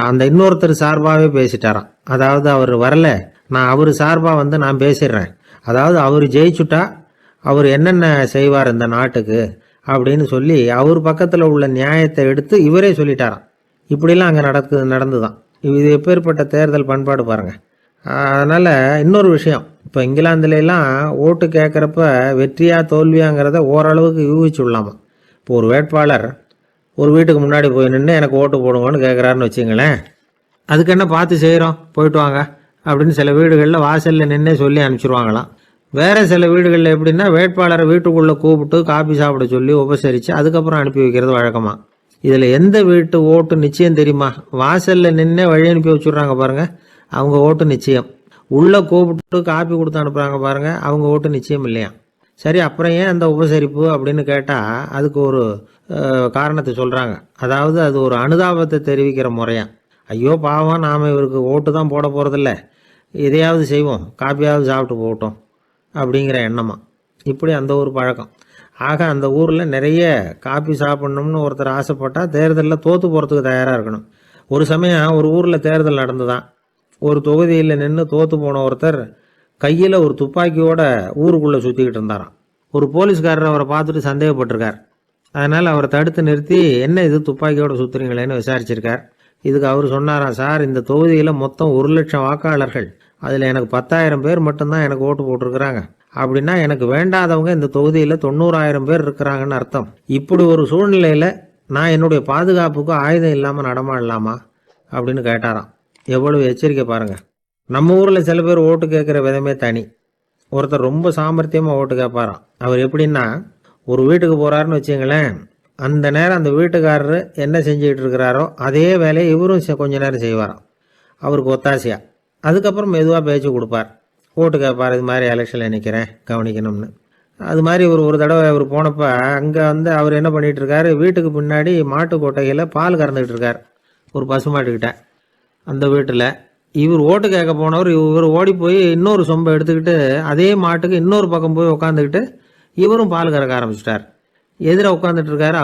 Speaker 1: அந்த இன்னொருத்தர் சார்பாகவே பேசிட்டாராம். அதாவது அவர் வரல, நான் அவர் சார்பாக நான் பேசிடுறேன், அதாவது அவர் ஜெயிச்சுட்டா அவர் என்னென்ன செய்வார் இந்த நாட்டுக்கு அப்படின்னு சொல்லி அவர் பக்கத்தில் உள்ள நியாயத்தை எடுத்து இவரே சொல்லிட்டாராம். இப்படிலாம் அங்கே நடந்துதான். இது எப்பேற்பட்ட தேர்தல் பண்பாடு பாருங்கள். அதனால் இன்னொரு விஷயம், இப்போ இங்கிலாந்துலாம் ஓட்டு கேட்குறப்ப வெற்றியா தோல்வியாங்கிறத ஓரளவுக்கு யூகிச்சு விடலாமா. இப்போ ஒரு வேட்பாளர் ஒரு வீட்டுக்கு முன்னாடி போய் நின்று எனக்கு ஓட்டு போடுங்கன்னு கேட்குறாருன்னு வச்சுங்களேன், அதுக்கு என்ன பார்த்து செய்கிறோம், போயிட்டு வாங்க அப்படின்னு சில வீடுகளில் வாசலில் நின்று சொல்லி அனுப்பிச்சிருவாங்களாம். வேறு சில வீடுகளில் எப்படின்னா வேட்பாளரை வீட்டுக்குள்ளே கூப்பிட்டு காபி சாப்பிட சொல்லி உபசரித்து அதுக்கப்புறம் அனுப்பி வைக்கிறது வழக்கமாக. இதில் எந்த வீட்டு ஓட்டு நிச்சயம் தெரியுமா? வாசலில் நின்று வழி அனுப்பி வச்சுட்றாங்க பாருங்கள், அவங்க ஓட்டு நிச்சயம். உள்ளே கூப்பிட்டு காப்பி கொடுத்து அனுப்புகிறாங்க பாருங்கள், அவங்க ஓட்டு நிச்சயம் இல்லையா. சரி, அப்புறம் ஏன் அந்த உபசரிப்பு அப்படின்னு கேட்டால் அதுக்கு ஒரு காரணத்தை சொல்கிறாங்க. அதாவது அது ஒரு அனுதாபத்தை தெரிவிக்கிற முறையாம். ஐயோ பாவம், நாம் இவருக்கு ஓட்டு தான் போட போகிறதில்ல, எதையாவது செய்வோம், காப்பியாவது சாப்பிட்டு போகட்டும் அப்படிங்கிற எண்ணமா. இப்படி அந்த ஒரு பழக்கம். ஆக அந்த ஊரில் நிறைய காப்பி சாப்பிட்ணும்னு ஒருத்தர் ஆசைப்பட்டால் தேர்தலில் தோற்று போகிறதுக்கு தயாராக இருக்கணும். ஒரு சமயம் ஒரு ஊரில் தேர்தல் நடந்துதான். ஒரு தொகுதியில் நின்று தோற்று போன ஒருத்தர் கையில் ஒரு துப்பாக்கியோட ஊருக்குள்ளே சுற்றிக்கிட்டு இருந்தாராம். ஒரு போலீஸ்காரர் அவரை பார்த்துட்டு சந்தேகப்பட்டிருக்கார். அதனால் அவரை தடுத்து நிறுத்தி, என்ன இது துப்பாக்கியோட சுற்றுறீங்களேன்னு விசாரிச்சிருக்கார். இதுக்கு அவர் சொன்னாராம், சார், இந்த தொகுதியில் மொத்தம் 1,00,000 வாக்காளர்கள், அதில் எனக்கு 10,000 பேர் மட்டும்தான் எனக்கு ஓட்டு போட்டிருக்கிறாங்க. அப்படின்னா எனக்கு வேண்டாதவங்க இந்த தொகுதியில் 90,000 பேர் இருக்கிறாங்கன்னு அர்த்தம். இப்படி ஒரு சூழ்நிலையில் நான் என்னுடைய பாதுகாப்புக்கு ஆயுதம் இல்லாமல் நடமாடலாமா அப்படின்னு கேட்டாராம். எவ்வளவு எச்சரிக்கை பாருங்கள். நம்ம ஊரில் சில பேர் ஓட்டு கேட்குற விதமே தனி. ஒருத்தர் ரொம்ப சாமர்த்தியமாக ஓட்டு கேட்பாராம். அவர் எப்படின்னா, ஒரு வீட்டுக்கு போகிறாருன்னு வச்சுங்களேன், அந்த நேரம் அந்த வீட்டுக்காரரு என்ன செஞ்சுக்கிட்டு இருக்கிறாரோ அதே வேலையை இவரும் கொஞ்ச நேரம் செய்வாராம், அவருக்கு ஒத்தாசையாக. அதுக்கப்புறம் மெதுவாக பேச்சு கொடுப்பார், ஓட்டு கேட்பார், இது மாதிரி எலெக்ஷனில் நிற்கிறேன் கவனிக்கணும்னு. அது மாதிரி ஒரு தடவை அவர் போனப்போ அங்கே அவர் என்ன பண்ணிகிட்டு இருக்காரு, வீட்டுக்கு பின்னாடி மாட்டு கொட்டையில் பால் கறந்துக்கிட்டு இருக்கார் ஒரு பசுமாட்டுக்கிட்ட. அந்த வீட்டில் இவர் ஓட்டு கேட்க போனவர் இவர் ஓடி போய் இன்னொரு சொம்பை எடுத்துக்கிட்டு அதே மாட்டுக்கு இன்னொரு பக்கம் போய் உட்காந்துக்கிட்டு இவரும் பால் கறக்க ஆரம்பிச்சிட்டார். எதிர உட்காந்துட்டு இருக்காரு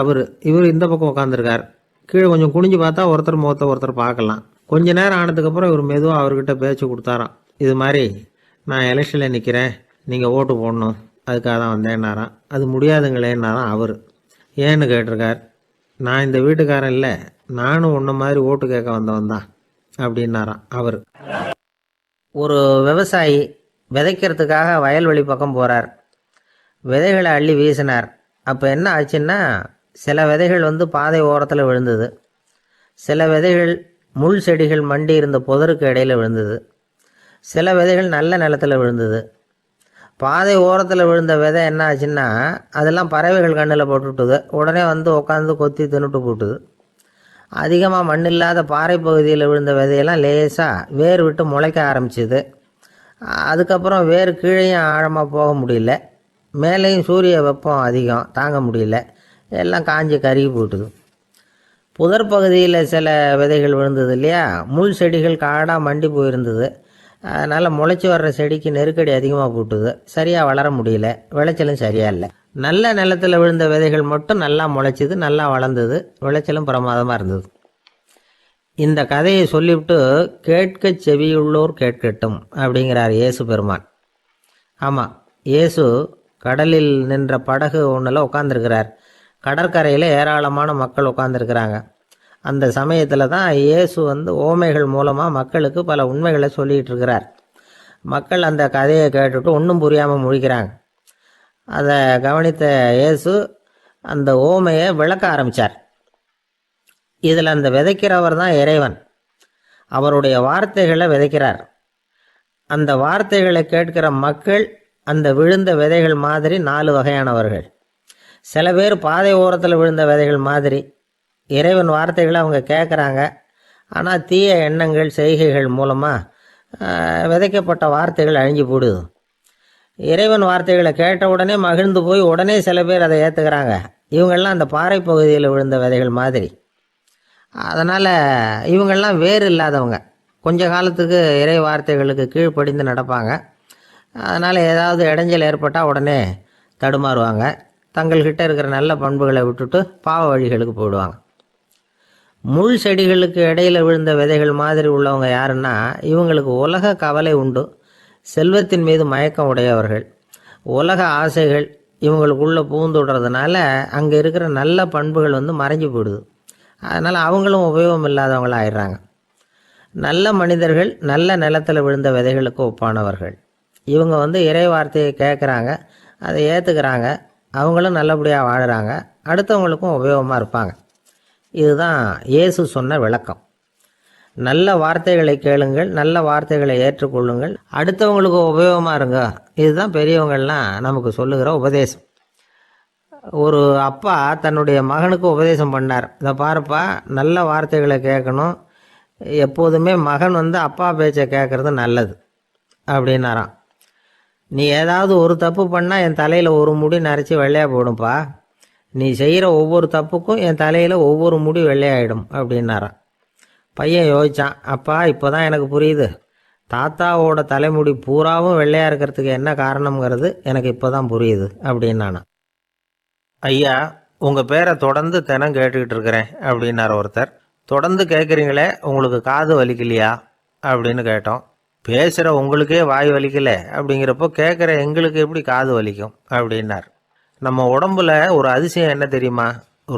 Speaker 1: இவர் இந்த பக்கம் உட்காந்துருக்கார். கீழே கொஞ்சம் குனிஞ்சு பார்த்தா ஒருத்தர் முகத்தை ஒருத்தர் பார்க்கலாம். கொஞ்ச நேரம் ஆனதுக்கப்புறம் இவர் மெதுவாக அவர்கிட்ட பேச்சு கொடுத்தாராம். இது மாதிரி நான் எலெக்ஷனில் நிற்கிறேன், நீங்கள் ஓட்டு போடணும், அதுக்காக தான் வந்தேன்னாராம். அது முடியாதுங்களேன்னாராம் அவர். ஏன்னு கேட்டிருக்கார். நான் இந்த வீட்டுக்காரன் இல்லை, நானும் உன்ன மாதிரி ஓட்டு கேட்க வந்தவன் தான் அப்படின்னாராம் அவர். ஒரு விவசாயி விதைக்கிறதுக்காக வயல்வெளி பக்கம் போகிறார். விதைகளை அள்ளி வீசினார். அப்போ என்ன ஆச்சுன்னா, சில விதைகள் பாதை ஓரத்தில் விழுந்தது, சில விதைகள் முள் செடிகள் மண்டி இருந்த புதருக்கு இடையில் விழுந்தது, சில விதைகள் நல்ல நிலத்தில் விழுந்தது. பாதை ஓரத்தில் விழுந்த விதை என்ன ஆச்சுன்னா, அதெல்லாம் பறவைகள் கண்ணில் போட்டுவிட்டுது. உடனே உட்காந்து கொத்தி தின்னுட்டு போட்டுது. அதிகமாக மண் இல்லாத பாறை பகுதியில் விழுந்த விதையெல்லாம் லேசாக வேர் விட்டு முளைக்க ஆரம்பிச்சிது. அதுக்கப்புறம் வேர் கீழேயும் ஆழமாக போக முடியல, மேலேயும் சூரிய வெப்பம் அதிகம் தாங்க முடியல, எல்லாம் காஞ்சி கருகி போட்டுது. புதர் பகுதியில் சில விதைகள் விழுந்தது இல்லையா, முள் செடிகள் காடாக மண்டி போயிருந்தது. அதனால் முளைச்சி வர்ற செடிக்கு நெருக்கடி அதிகமாக போட்டுது, சரியாக வளர முடியல, விளைச்சலும் சரியாக இல்லை. நல்ல நிலத்தில் விழுந்த விதைகள் மட்டும் நல்லா முளைச்சிது, நல்லா வளர்ந்தது, விளைச்சலும் பிரமாதமாக இருந்தது. இந்த கதையை சொல்லிவிட்டு கேட்க செவியுள்ளோர் கேட்கட்டும் அப்படிங்கிறார் இயேசு பெருமான். ஆமாம், இயேசு கடலில் நின்ற படகு ஒன்றில் உட்காந்துருக்கிறார். கடற்கரையில் ஏராளமான மக்கள் உட்காந்துருக்கிறாங்க. அந்த சமயத்தில் தான் இயேசு ஓமைகள் மூலமாக மக்களுக்கு பல உண்மைகளை சொல்லிகிட்டு இருக்கிறார். மக்கள் அந்த கதையை கேட்டுட்டு ஒன்றும் புரியாமல் முழிக்கிறாங்க. அதை கவனித்த இயேசு அந்த ஓமையை விளக்க ஆரம்பித்தார். இதில் அந்த விதைக்கிறவர் தான் இறைவன். அவருடைய வார்த்தைகளை விதைக்கிறார். அந்த வார்த்தைகளை கேட்கிற மக்கள் அந்த விழுந்த விதைகள் மாதிரி 4 வகையானவர்கள். சில பேர் பாதை ஓரத்தில் விழுந்த விதைகள் மாதிரி. இறைவன் வார்த்தைகளை அவங்க கேட்குறாங்க, ஆனால் தீய எண்ணங்கள் செய்கைகள் மூலமாக விதைக்கப்பட்ட வார்த்தைகள் அழிஞ்சு போடுது. இறைவன் வார்த்தைகளை கேட்ட உடனே மகிழ்ந்து போய் உடனே சில பேர் அதை ஏற்றுக்கிறாங்க. இவங்கெல்லாம் அந்த பாறை பகுதியில் விழுந்த விதைகள் மாதிரி. அதனால் இவங்கெல்லாம் வேறு இல்லாதவங்க, கொஞ்ச காலத்துக்கு இறை வார்த்தைகளுக்கு கீழ்ப்படிந்து நடப்பாங்க. அதனால் ஏதாவது இடைஞ்சல் ஏற்பட்டால் உடனே தடுமாறுவாங்க. தங்கள்கிட்ட இருக்கிற நல்ல பண்புகளை விட்டுட்டு பாவ வழிகளுக்கு போயிடுவாங்க. முள் செடிகளுக்கு இடையில் விழுந்த விதைகள் மாதிரி உள்ளவங்க யாருன்னா, இவங்களுக்கு உலக கவலை உண்டு, செல்வத்தின் மீது மயக்கம் உடையவர்கள். உலக ஆசைகள் இவங்களுக்குள்ளே பூந்துடுறதுனால அங்கே இருக்கிற நல்ல பண்புகள் மறைஞ்சு போயிடுது. அதனால் அவங்களும் உபயோகம் இல்லாதவங்களாக ஆயிடுறாங்க. நல்ல மனிதர்கள் நல்ல நிலத்தில் விழுந்த விதைகளுக்கு ஒப்பானவர்கள். இவங்க இறை வார்த்தையை கேட்குறாங்க, அதை ஏற்றுக்கிறாங்க, அவங்களும் நல்லபடியாக வாழுறாங்க, அடுத்தவங்களுக்கும் உபயோகமாக இருப்பாங்க. இதுதான் இயேசு சொன்ன விளக்கம். நல்ல வார்த்தைகளை கேளுங்கள், நல்ல வார்த்தைகளை ஏற்றுக்கொள்ளுங்கள், அடுத்தவங்களுக்கு உபயோகமாக இருங்க. இதுதான் பெரியவங்கள்லாம் நமக்கு சொல்லுகிற உபதேசம். ஒரு அப்பா தன்னுடைய மகனுக்கு உபதேசம் பண்ணார். இதை பாருப்பா, நல்ல வார்த்தைகளை கேட்கணும், எப்போதுமே மகன் அப்பா பேச்சை கேட்குறது நல்லது. அப்படின்னாராம். நீ ஏதாவது ஒரு தப்பு பண்ணால் என் தலையில் ஒரு முடி நரைச்சி வெள்ளையாக போடும்பா. நீ செய்கிற ஒவ்வொரு தப்புக்கும் என் தலையில் ஒவ்வொரு முடி வெள்ளையாயிடும் அப்படின்னாராம். பையன் யோசித்தான், அப்பா இப்போ தான் எனக்கு புரியுது, தாத்தாவோட தலைமுடி பூராவும் வெள்ளையாக இருக்கிறதுக்கு என்ன காரணம்ங்கிறது எனக்கு இப்போ தான் புரியுது அப்படின்னானா. ஐயா, உங்கள் பேரை தொடர்ந்து தினம் கேட்டுக்கிட்டு இருக்கிறேன் அப்படின்னார் ஒருத்தர். தொடர்ந்து கேட்குறீங்களே, உங்களுக்கு காது வலிக்கலையா அப்படின்னு கேட்டோம். பேசுகிற உங்களுக்கே வாய் வலிக்கல அப்படிங்கிறப்போ கேட்குற எங்களுக்கு எப்படி காது வலிக்கும் அப்படின்னார். நம்ம உடம்புல ஒரு அதிசயம் என்ன தெரியுமா?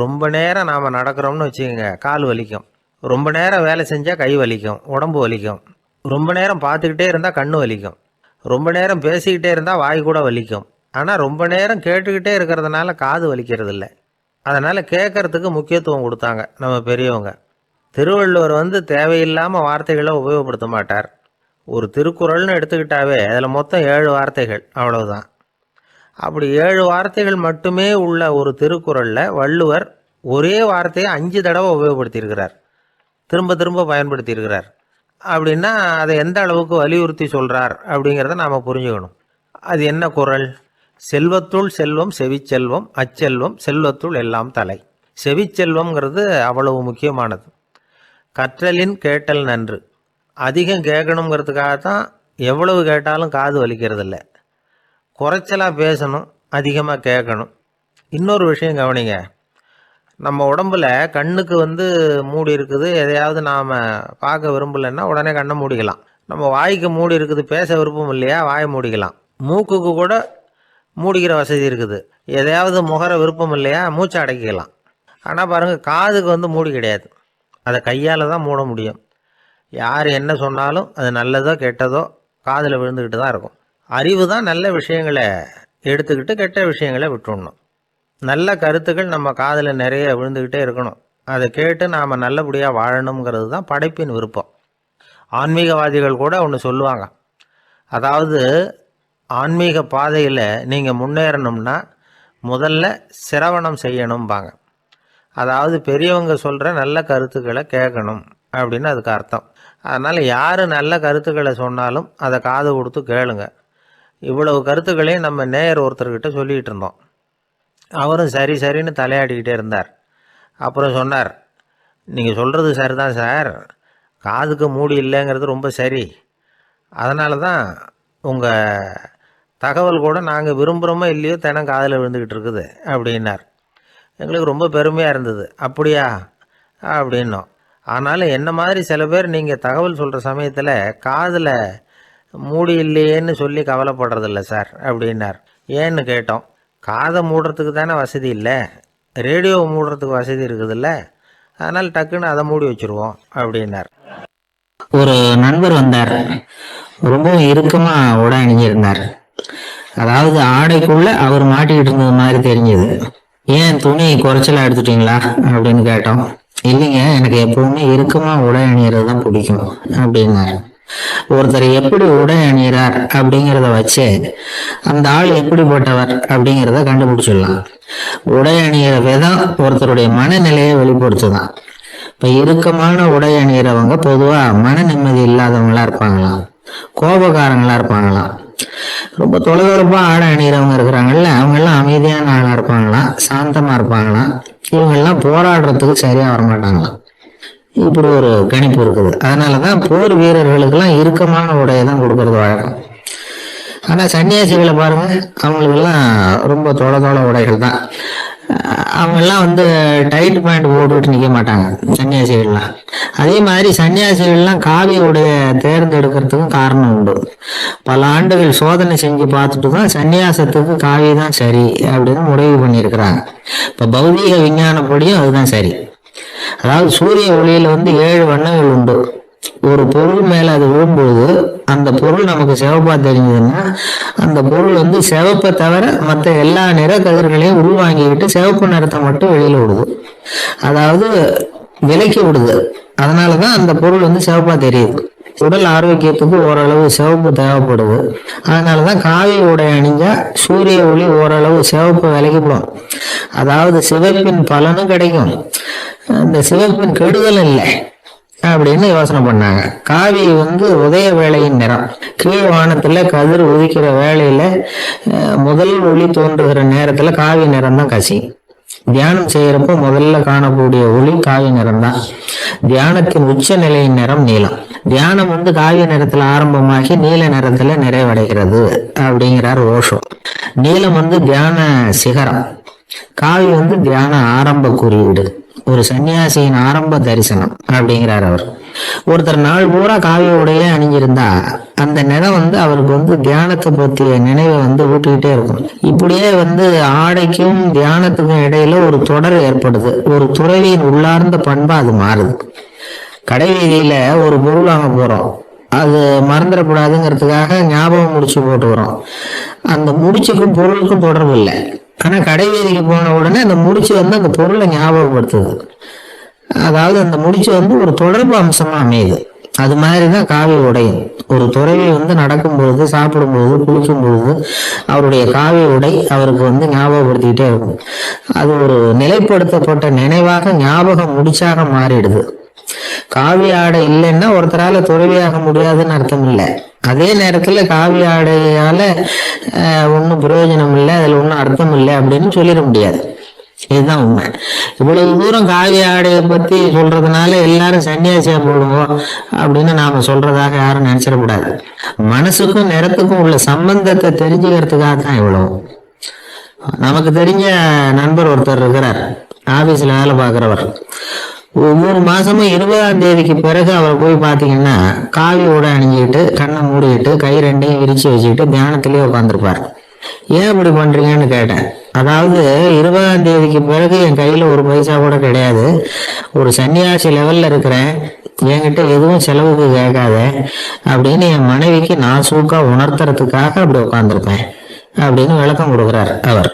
Speaker 1: ரொம்ப நேரம் நாம் நடக்கிறோம்னு வச்சுக்கோங்க, கால் வலிக்கும். ரொம்ப நேரம் வேலை செஞ்சால் கை வலிக்கும், உடம்பு வலிக்கும். ரொம்ப நேரம் பார்த்துக்கிட்டே இருந்தால் கண்ணு வலிக்கும். ரொம்ப நேரம் பேசிக்கிட்டே இருந்தால் வாய் கூட வலிக்கும். ஆனால் ரொம்ப நேரம் கேட்டுக்கிட்டே இருக்கிறதுனால காது வலிக்கிறது இல்லை. அதனால் கேட்கறதுக்கு முக்கியத்துவம் கொடுத்தாங்க நம்ம பெரியவங்க. திருவள்ளுவர் தேவையில்லாமல் வார்த்தைகளை உபயோகப்படுத்த மாட்டார். ஒரு திருக்குறள்னு எடுத்துக்கிட்டாவே அதில் மொத்தம் 7 வார்த்தைகள், அவ்வளவுதான். அப்படி 7 வார்த்தைகள் மட்டுமே உள்ள ஒரு திருக்குறளில் வள்ளுவர் ஒரே வார்த்தையை 5 தடவை உபயோகப்படுத்தியிருக்கிறார், திரும்ப திரும்ப பயன்படுத்தியிருக்கிறார். அப்படின்னா அதை எந்த அளவுக்கு வலியுறுத்தி சொல்கிறார் அப்படிங்கிறத நாம் புரிஞ்சுக்கணும். அது என்ன குறள்? செல்வத்துள் செல்வம் செவிச்செல்வம், அச்செல்வம் செல்வத்துள் எல்லாம் தலை. செவிச்செல்வம்ங்கிறது அவ்வளவு முக்கியமானது. கற்றலின் கேட்டல் நன்று. அதிகம் கேட்கணுங்கிறதுக்காகத்தான் எவ்வளவு கேட்டாலும் காது வலிக்கிறதில்ல. குறைச்சலாக பேசணும், அதிகமாக கேட்கணும். இன்னொரு விஷயம் கவனிங்க, நம்ம உடம்புல கண்ணுக்கு மூடி இருக்குது, எதையாவது நாம் பார்க்க விரும்பலைன்னா உடனே கண்ணை மூடிக்கலாம். நம்ம வாய்க்கு மூடி இருக்குது, பேச விருப்பம் இல்லையா, வாயை மூடிக்கலாம். மூக்குக்கு கூட மூடிக்கிற வசதி இருக்குது, எதையாவது முகர விருப்பம் இல்லையா, மூச்சை அடக்கிக்கலாம். ஆனால் பாருங்கள், காதுக்கு மூடி கிடையாது, அதை கையால் தான் மூட முடியும். யார் என்ன சொன்னாலும் அது நல்லதோ கெட்டதோ காதில் விழுந்துக்கிட்டு தான் இருக்கும். அறிவு தான் நல்ல விஷயங்களை எடுத்துக்கிட்டு கெட்ட விஷயங்களை விட்டுடணும். நல்ல கருத்துக்கள் நம்ம காதில் நிறைய விழுந்துக்கிட்டே இருக்கணும். அதை கேட்டு நாம் நல்லபடியாக வாழணுங்கிறது தான் படைப்பின் விருப்பம். ஆன்மீகவாதிகள் கூட ஒன்று சொல்லுவாங்க, அதாவது ஆன்மீக பாதையில் நீங்கள் முன்னேறணும்னா முதல்ல சிரவணம் செய்யணும்பாங்க. அதாவது பெரியவங்க சொல்கிற நல்ல கருத்துக்களை கேட்கணும் அப்படின்னு அதுக்கு அர்த்தம். அதனால் யார் நல்ல கருத்துக்களை சொன்னாலும் அதை காது கொடுத்து கேளுங்க. இவ்வளவு கருத்துக்களையும் நம்ம நேயர் ஒருத்தர்கிட்ட சொல்லிகிட்டு இருந்தோம். அவரும் சரி சரின்னு தலையாடிக்கிட்டே இருந்தார். அப்புறம் சொன்னார், நீங்கள் சொல்கிறது சரிதான் சார், காதுக்கு மூடி இல்லைங்கிறது ரொம்ப சரி. அதனால தான் உங்கள் தகவல் கூட நாங்கள் விரும்புகிறோமோ இல்லையோ தினம் காதில் விழுந்துக்கிட்டு இருக்குது அப்படின்னார். எங்களுக்கு ரொம்ப பெருமையாக இருந்தது. அப்படியா அப்படின்னோம். ஆனாலும் என்ன மாதிரி சில பேர் நீங்கள் தகவல் சொல்கிற சமயத்தில் காதில் மூடி இல்லையேன்னு சொல்லி கவலைப்படுறதில்ல சார் அப்படின்னார். ஏன்னு கேட்டோம். காதை மூடுறதுக்கு தானே வசதி இல்லை, ரேடியோவை மூடுறதுக்கு வசதி இருக்குதுல்ல, அதனால் டக்குன்னு அதை மூடி வச்சுருவோம் அப்படின்னார்.
Speaker 2: ஒரு நண்பர் வந்தார், ரொம்ப இறுக்கமாக உடை அணிஞ்சிருந்தார். அதாவது ஆடைக்குள்ள அவர் மாட்டிக்கிட்டு இருந்தது மாதிரி தெரிஞ்சது. ஏன் துணி குறைச்சலாக எடுத்துட்டீங்களா அப்படின்னு கேட்டோம். இல்லைங்க, எனக்கு எப்பவுமே இறுக்கமாக உடை அணிகிறது தான் பிடிக்கும் அப்படின்னாரு. ஒருத்தர் எப்படி உடை அணிகிறார் அப்படிங்கிறத வச்சு அந்த ஆள் எப்படிப்பட்டவர் அப்படிங்கிறத கண்டுபிடிச்சிடலாம். உடை அணிகிற விதம் ஒருத்தருடைய மனநிலையை வெளிப்படுத்துதான். இப்போ இறுக்கமான உடை அணிகிறவங்க பொதுவாக மன நிம்மதி இல்லாதவங்களா இருப்பாங்களாம், கோபக்காரங்களா இருப்பாங்களாம். ரொம்ப தொலைதொலைப்பாக ஆடை அணிகிறவங்க இருக்கிறாங்கல்ல, அவங்கெல்லாம் அமைதியான ஆளாக இருப்பாங்களாம், சாந்தமாக இருப்பாங்களாம். இவங்கெல்லாம் போராடுறதுக்கு சரியாக வரமாட்டாங்களாம். இப்படி ஒரு கணிப்பு இருக்குது. அதனால தான் போர் வீரர்களுக்கெல்லாம் இறுக்கமான உடையை தான் கொடுக்கறது வழக்கம். ஆனால் சன்னியாசிகளை பாருங்க, அவங்களுக்கெல்லாம் ரொம்ப தொலை உடைகள் தான். அவங்கெல்லாம் டைட் பேண்ட் போட்டுட்டு நிற்க மாட்டாங்க சன்னியாசிகள்லாம். அதே மாதிரி சன்னியாசிகள்லாம் காவி உடைய தேர்ந்தெடுக்கிறதுக்கும் காரணம் உண்டு. பல ஆண்டுகள் சோதனை செஞ்சு பார்த்துட்டு தான் சன்னியாசத்துக்கு காவி தான் சரி அப்படின்னு முடிவு பண்ணியிருக்கிறாங்க. இப்போ பௌதீக விஞ்ஞானப்படியும் அதுதான் சரி. அதாவது சூரிய ஒளியில 7 வண்ணங்கள் உண்டு. ஒரு பொருள் மேல அது விழும்போது அந்த பொருள் நமக்கு சிவப்பா தெரிஞ்சதுன்னா அந்த பொருள் சிவப்பை தவிர மற்ற எல்லா நிற கதிர்களையும் உள்வாங்கிக்கிட்டு சிவப்பு நிறத்தை மட்டும் வெளியில விடுது, அதாவது விலக்கி விடுது. அதனாலதான் அந்த பொருள் சிவப்பா தெரியுது. உடல் ஆரோக்கியத்துக்கு ஓரளவு சிவப்பு தேவைப்படுது. அதனாலதான் காவி உடை அணிஞ்சா சூரிய ஒளி ஓரளவு சிவப்பு விலக்கிப்படும். அதாவது சிவப்பின் பலனும் கிடைக்கும், அந்த சிவப்பின் கெடுதலும் இல்லை. அப்படின்னு யோசனை பண்ணாங்க. காவி வந்து உதய வேளையின் நிறம். கீழ் வானத்துல கதிர் உதிக்கிற வேளையில முதல் ஒளி தோன்றுகிற நேரத்துல காவி நிறம் தான் கசி. தியானம் செய்யறப்போ முதல்ல காணக்கூடிய ஒளி காவி நிறம் தான். தியானத்தின் உச்ச நிலையின் நிறம் நீலம். தியானம் வந்து காவிய நிறத்துல ஆரம்பமாகி நீல நிறத்துல நிறைவடைகிறது அப்படிங்கிறார் ஓஷோ. நீலம் வந்து தியான சிகரம், காவி வந்து தியான ஆரம்ப குறியீடு, ஒரு சன்னியாசியின் ஆரம்ப தரிசனம் அப்படிங்கிறார் அவர். ஒருத்தர் நாள் பூரா காவிய உடையே அணிஞ்சிருந்தா அந்த நிறம் வந்து அவருக்கு வந்து தியானத்தை பற்றிய நினைவை வந்து ஊட்டிக்கிட்டே இருக்கும். இப்படியே வந்து ஆடைக்கும் தியானத்துக்கும் இடையில ஒரு தொடர் ஏற்படுது. ஒரு துறவியின் உள்ளார்ந்த பண்பா அது மாறுது. கடை வீதியில ஒரு பொருள் வாங்க போறோம், அது மறந்துடக்கூடாதுங்கிறதுக்காக ஞாபகம் முடிச்சு போட்டுக்கிறோம். அந்த முடிச்சுக்கும் பொருளுக்கும் தொடர்பு இல்லை. ஆனா கடை வீதிக்கு போன உடனே அந்த முடிச்சு வந்து அந்த பொருளை ஞாபகப்படுத்துது. அதாவது அந்த முடிச்சு வந்து ஒரு தொடர்பு அம்சமா அமையுது. அது மாதிரிதான் காவி உடையும். ஒரு துறவி வந்து நடக்கும்பொழுது, சாப்பிடும்பொழுது, குளிக்கும் பொழுது அவருடைய காவி உடை அவருக்கு வந்து ஞாபகப்படுத்திக்கிட்டே இருக்கும். அது ஒரு நிலைப்படுத்தப்பட்ட நினைவாக ஞாபகம் முடிச்சாக மாறிடுது. காவி ஆடை இல்லைன்னா ஒருத்தரால துறவியாக முடியாதுன்னு அர்த்தம் இல்லை. அதே நேரத்துல காவி ஆடையால ஒன்றும் பிரயோஜனம் இல்லை, அதுல ஒன்றும் அர்த்தம் இல்லை அப்படின்னு சொல்லிட முடியாது. இதுதான் உண்மை. இவ்வளவு தூரம் காவி ஆடையை பத்தி சொல்றதுனால எல்லாரும் சன்னியாசியா போடுவோம் அப்படின்னு நாம சொல்றதாக யாரும் நினைச்சிடக்கூடாது. மனசுக்கும் நிறத்துக்கும் உள்ள சம்பந்தத்தை தெரிஞ்சுக்கிறதுக்காக தான் இவ்வளவு. நமக்கு தெரிஞ்ச நண்பர் ஒருத்தர் இருக்கிறார், ஆபீஸ்ல வேலை பார்க்கிறவர். ஒவ்வொரு மாசமும் 20ஆம் தேதிக்கு பிறகு அவர் போய் பார்த்தீங்கன்னா காவி உடை அணிஞ்சிக்கிட்டு, கண்ணை மூடிக்கிட்டு, கை ரெண்டையும் விரிச்சு வச்சுக்கிட்டு தியானத்திலேயே உட்காந்துருப்பார். ஏன் இப்படி பண்றீங்கன்னு கேட்டேன். அதாவது 20ஆம் தேதிக்கு பிறகு என் கையில ஒரு பைசா கூட கிடையாது, ஒரு சன்னியாசி லெவல்ல இருக்கிறேன், என்கிட்ட எதுவும் செலவுக்கு கேட்காத அப்படின்னு என் மனைவிக்கு நான் சூக்கா உணர்த்துறதுக்காக அப்படி உட்காந்துருப்பேன் அப்படின்னு விளக்கம் கொடுக்குறார் அவர்.